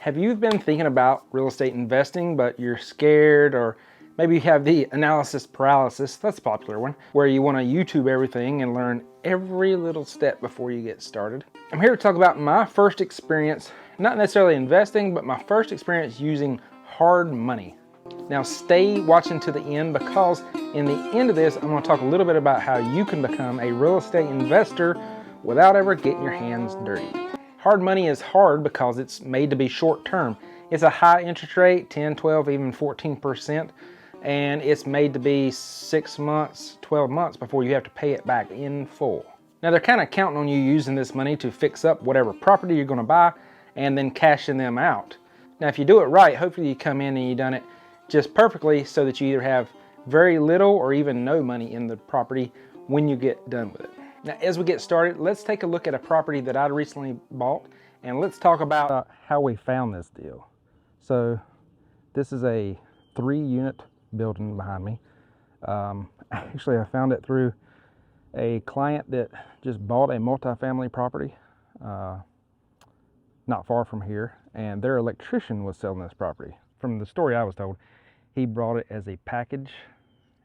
Have you been thinking about real estate investing, but you're scared, or maybe you have the analysis paralysis? That's a popular one, where you want to YouTube everything and learn every little step before you get started. I'm here to talk about my first experience, not necessarily investing, but my first experience using hard money. Now stay watching to the end, because in the end of this, I'm going to talk a little bit about how you can become a real estate investor without ever getting your hands dirty. Hard money is hard because it's made to be short term. It's a high interest rate, 10, 12, even 14%, and it's made to be 6 months, 12 months before you have to pay it back in full. Now they're kind of counting on you using this money to fix up whatever property you're going to buy and then cashing them out. Now if you do it right, hopefully you come in and you've done it just perfectly, so that you either have very little or even no money in the property when you get done with it. Now, as we get started, let's take a look at a property that I recently bought, and let's talk about how we found this deal. So this is a 3-unit building behind me. Actually, I found it through a client that just bought a multifamily property not far from here, and their electrician was selling this property. From the story I was told, he brought it as a package,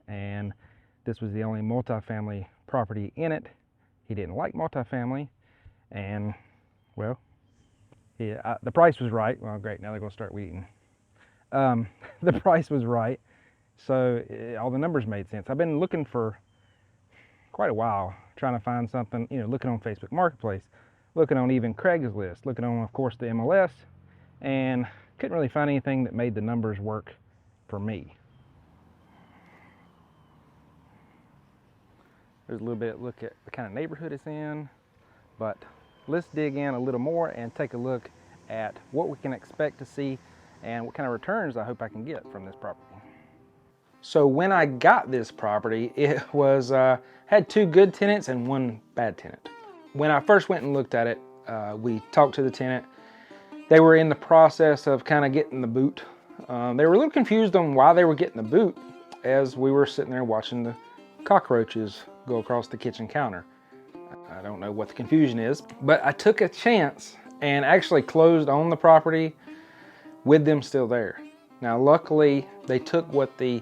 and this was the only multifamily property in it. He didn't like multifamily, and well, the price was right. Well, great, now they're going to start weeding. The price was right, so all the numbers made sense. I've been looking for quite a while, trying to find something, looking on Facebook Marketplace, looking on even Craigslist, looking on, of course, the MLS, and couldn't really find anything that made the numbers work for me. There's a little bit look at the kind of neighborhood it's in, but let's dig in a little more and take a look at what we can expect to see and what kind of returns I hope I can get from this property. So when I got this property, it was had 2 good tenants and 1 bad tenant. When I first went and looked at it, we talked to the tenant. They were in the process of kind of getting the boot. They were a little confused on why they were getting the boot, as we were sitting there watching the cockroaches go across the kitchen counter. I don't know what the confusion is, but I took a chance and actually closed on the property with them still there. Now luckily they took what the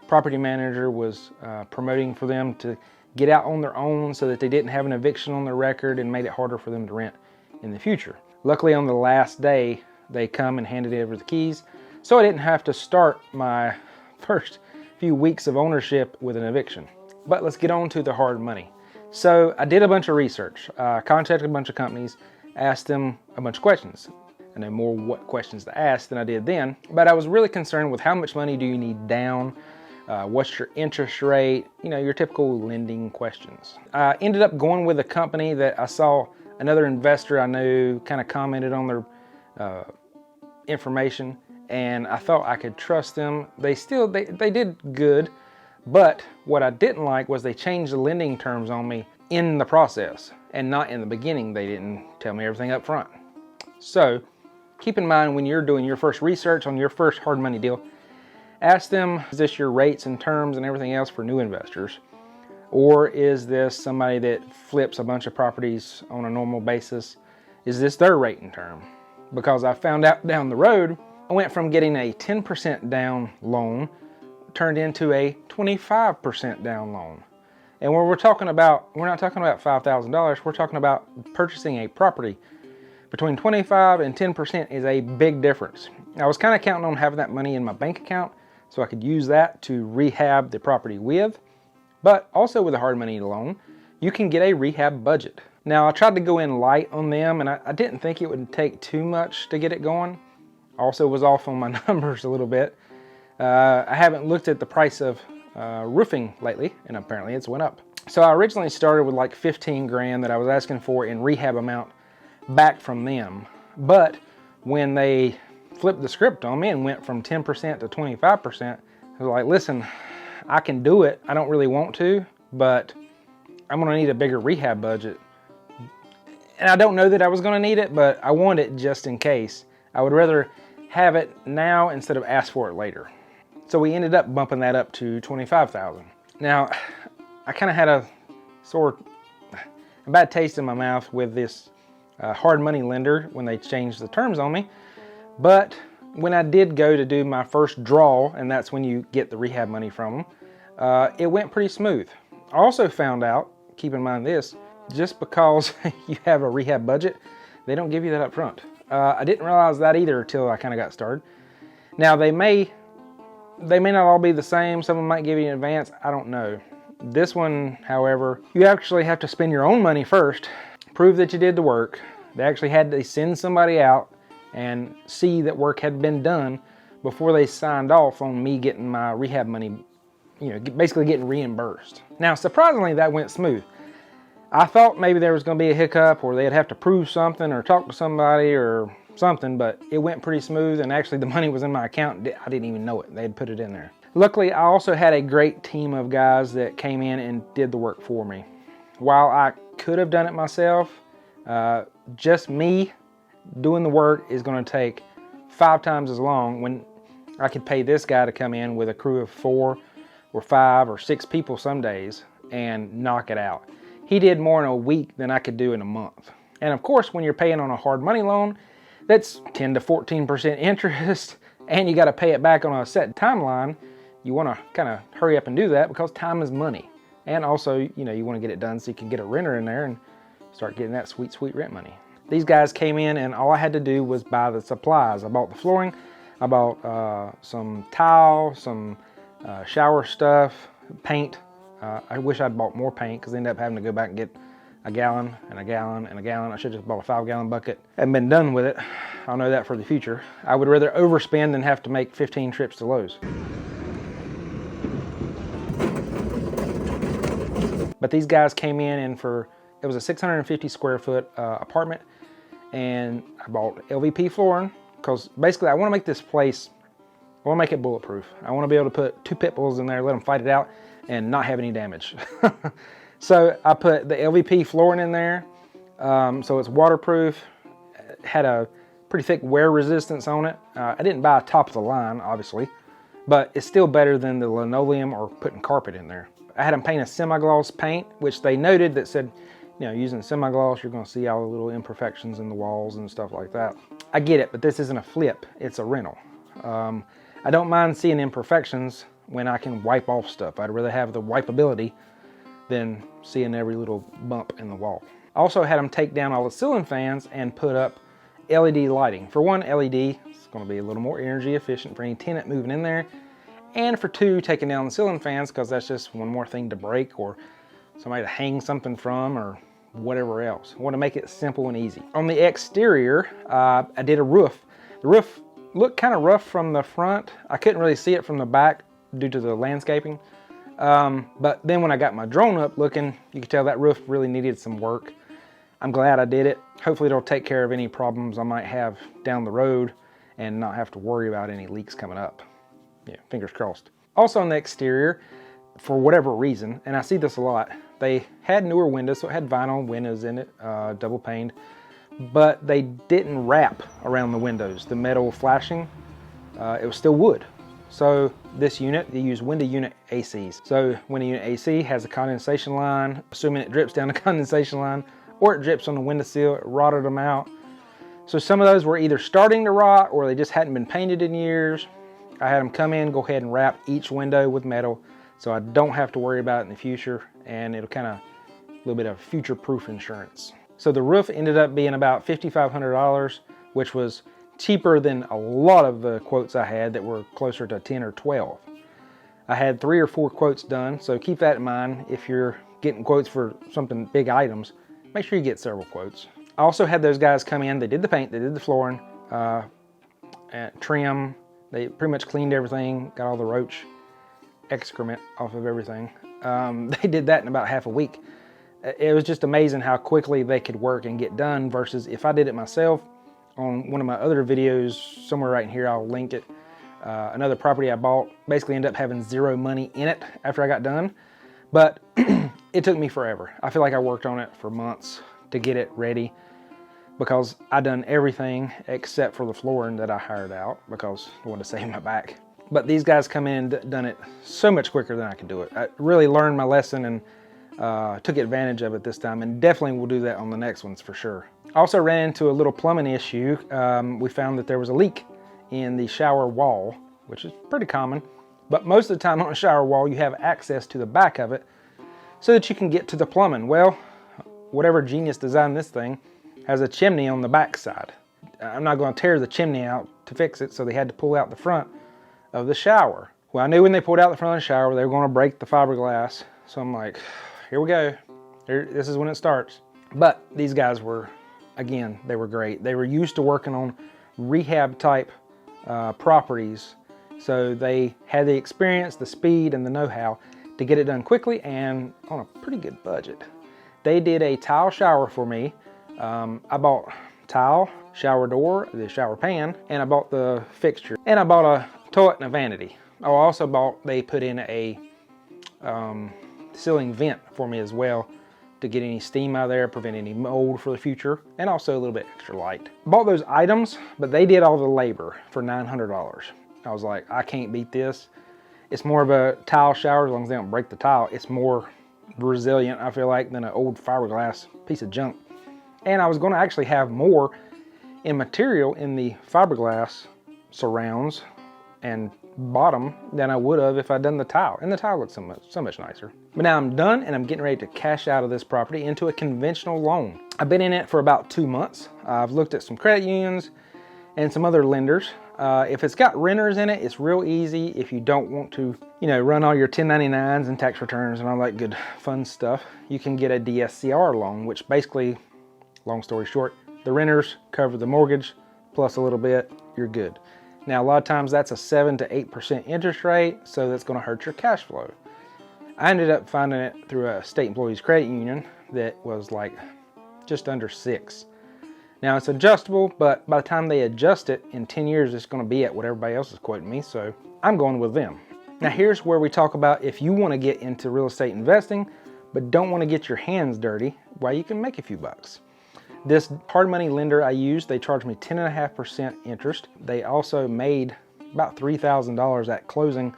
property manager was promoting for them to get out on their own, so that they didn't have an eviction on their record and made it harder for them to rent in the future. Luckily on the last day they come and handed over the keys, so I didn't have to start my first few weeks of ownership with an eviction. But let's get on to the hard money. So I did a bunch of research, contacted a bunch of companies, asked them a bunch of questions. I know more what questions to ask than I did then, but I was really concerned with how much money do you need down, what's your interest rate, your typical lending questions. I ended up going with a company that I saw another investor I knew kind of commented on their information, and I thought I could trust them. They did good, but what I didn't like was they changed the lending terms on me in the process, and not in the beginning. They didn't tell me everything up front. So keep in mind, when you're doing your first research on your first hard money deal, ask them, is this your rates and terms and everything else for new investors? Or is this somebody that flips a bunch of properties on a normal basis? Is this their rate and term? Because I found out down the road, I went from getting a 10% down loan turned into a 25% down loan. And when we're not talking about $5,000, we're talking about purchasing a property. Between 25 and 10% is a big difference. I was kind of counting on having that money in my bank account so I could use that to rehab the property with. But also with a hard money loan, you can get a rehab budget. Now I tried to go in light on them, and I didn't think it would take too much to get it going. Also was off on my numbers a little bit. I haven't looked at the price of roofing lately, and apparently it's went up. So I originally started with like 15 grand that I was asking for in rehab amount back from them. But when they flipped the script on me and went from 10% to 25%, I was like, listen, I can do it. I don't really want to, but I'm gonna need a bigger rehab budget. And I don't know that I was gonna need it, but I want it just in case. I would rather have it now instead of ask for it later. So we ended up bumping that up to $25,000. Now, I kind of had a bad taste in my mouth with this hard money lender when they changed the terms on me. But when I did go to do my first draw, and that's when you get the rehab money from them, it went pretty smooth. I also found out, keep in mind this, just because you have a rehab budget, they don't give you that up front. I didn't realize that either until I kind of got started. Now they may not all be the same. Some of them might give you in advance. I don't know. This one, however, you actually have to spend your own money first, prove that you did the work. They actually had to send somebody out and see that work had been done before they signed off on me getting my rehab money, basically getting reimbursed. Now, surprisingly, that went smooth. I thought maybe there was going to be a hiccup or they'd have to prove something or talk to somebody or something, but it went pretty smooth, and actually the money was in my account. I didn't even know it. They had put it in there. Luckily, I also had a great team of guys that came in and did the work for me. While I could have done it myself, just me doing the work is going to take 5 times as long when I could pay this guy to come in with a crew of 4 or 5 or 6 people some days and knock it out. He did more in a week than I could do in a month. And of course, when you're paying on a hard money loan, that's 10 to 14% interest, and you got to pay it back on a set timeline. You want to kind of hurry up and do that because time is money. And also, you want to get it done so you can get a renter in there and start getting that sweet, sweet rent money. These guys came in and all I had to do was buy the supplies. I bought the flooring, I bought some tile, some shower stuff, paint. I wish I'd bought more paint because I ended up having to go back and get a gallon and a gallon and a gallon. I should have just bought a 5-gallon bucket and been done with it. I'll know that for the future. I would rather overspend than have to make 15 trips to Lowe's. But these guys came in and it was a 650 square foot apartment, and I bought LVP flooring because basically I want to make this place, I want to make it bulletproof. I want to be able to put 2 pit bulls in there, let them fight it out and not have any damage. So I put the LVP flooring in there, so it's waterproof. It had a pretty thick wear resistance on it. I didn't buy a top of the line, obviously, but it's still better than the linoleum or putting carpet in there. I had them paint a semi-gloss paint, which they noted that said, using semi-gloss, you're going to see all the little imperfections in the walls and stuff like that. I get it, but this isn't a flip, it's a rental. I don't mind seeing imperfections when I can wipe off stuff. I'd rather have the wipeability than seeing every little bump in the wall. I also had them take down all the ceiling fans and put up LED lighting. For one, LED, it's going to be a little more energy efficient for any tenant moving in there. And for 2, taking down the ceiling fans because that's just one more thing to break or somebody to hang something from or whatever else. I want to make it simple and easy. On the exterior, I did a roof. The roof looked kind of rough from the front. I couldn't really see it from the back due to the landscaping. But then when I got my drone up looking, you could tell that roof really needed some work. I'm glad I did it. Hopefully it'll take care of any problems I might have down the road and not have to worry about any leaks coming up. Yeah, fingers crossed. Also on the exterior, for whatever reason, and I see this a lot, they had newer windows, so it had vinyl windows in it, double paned, but they didn't wrap around the windows. The metal flashing, it was still wood. So this unit, they use window unit ACs. So window unit AC has a condensation line, assuming it drips down the condensation line, or it drips on the windowsill, it rotted them out. So some of those were either starting to rot or they just hadn't been painted in years. I had them come in, go ahead and wrap each window with metal so I don't have to worry about it in the future, and it'll kind of, a little bit of future-proof insurance. So the roof ended up being about $5,500, which was cheaper than a lot of the quotes I had that were closer to 10 or 12. I had 3 or 4 quotes done, so keep that in mind. If you're getting quotes for something big items, make sure you get several quotes. I also had those guys come in, they did the paint, they did the flooring, and trim. They pretty much cleaned everything, got all the roach excrement off of everything. They did that in about half a week. It was just amazing how quickly they could work and get done versus if I did it myself. On one of my other videos, somewhere right in here, I'll link it. Another property I bought basically ended up having 0 money in it after I got done. But it took me forever. I feel like I worked on it for months to get it ready because I done everything except for the flooring that I hired out because I wanted to save my back. But these guys come in and done it so much quicker than I could do it. I really learned my lesson and took advantage of it this time, and definitely will do that on the next ones for sure. I also ran into a little plumbing issue. We found that there was a leak in the shower wall, which is pretty common, but most of the time on a shower wall you have access to the back of it so that you can get to the plumbing. Well, whatever genius designed this thing has a chimney on the back side. I'm not going to tear the chimney out to fix it, so they had to pull out the front of the shower. Well, I knew when they pulled out the front of the shower they were going to break the fiberglass, so I'm like, here we go. This is when it starts. But these guys were, again, they were great. They were used to working on rehab type properties, so they had the experience, the speed, and the know-how to get it done quickly and on a pretty good budget. They did a tile shower for me. I bought tile, shower door, the shower pan, and I bought the fixture. And I bought a toilet and a vanity. Oh, I also bought, they put in a ceiling vent for me as well to get any steam out of there, prevent any mold for the future, and also a little bit extra light. Bought those items, but they did all the labor for $900. I was like, I can't beat this. It's more of a tile shower, as long as they don't break the tile. It's more resilient, I feel like, than an old fiberglass piece of junk. And I was going to actually have more in material in the fiberglass surrounds and bottom than I would have if I'd done the tile. And the tile looks so much nicer. But now I'm done and I'm getting ready to cash out of this property into a conventional loan. I've been in it for about 2 months. I've looked at some credit unions and some other lenders. If it's got renters in it, it's real easy. If you don't want to, run all your 1099s and tax returns and all that good fun stuff, you can get a DSCR loan, which basically, long story short, the renters cover the mortgage plus a little bit, you're good. Now, a lot of times that's a 7 to 8% interest rate, so that's going to hurt your cash flow. I ended up finding it through a state employees credit union that was like just under 6. Now it's adjustable, but by the time they adjust it in 10 years, it's going to be at what everybody else is quoting me, so I'm going with them. Now here's where we talk about if you want to get into real estate investing, but don't want to get your hands dirty, well, you can make a few bucks. This hard money lender I used, they charged me 10.5% interest. They also made about $3,000 at closing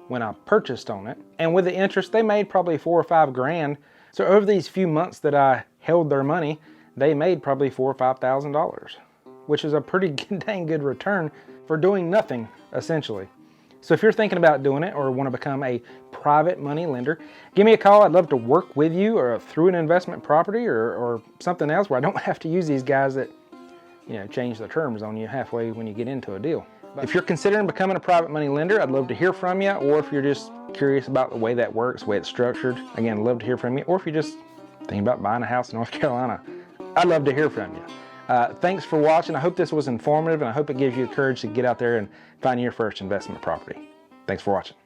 when I purchased on it. And with the interest, they made probably $4 or $5 grand. So over these few months that I held their money, they made probably $4,000 or $5,000, which is a pretty dang good return for doing nothing, essentially. So if you're thinking about doing it or want to become a private money lender, give me a call. I'd love to work with you or through an investment property or something else where I don't have to use these guys that, change the terms on you halfway when you get into a deal. But if you're considering becoming a private money lender, I'd love to hear from you. Or if you're just curious about the way that works, the way it's structured, again, I'd love to hear from you. Or if you're just thinking about buying a house in North Carolina, I'd love to hear from you. Thanks for watching. I hope this was informative, and I hope it gives you the courage to get out there and find your first investment property. Thanks for watching.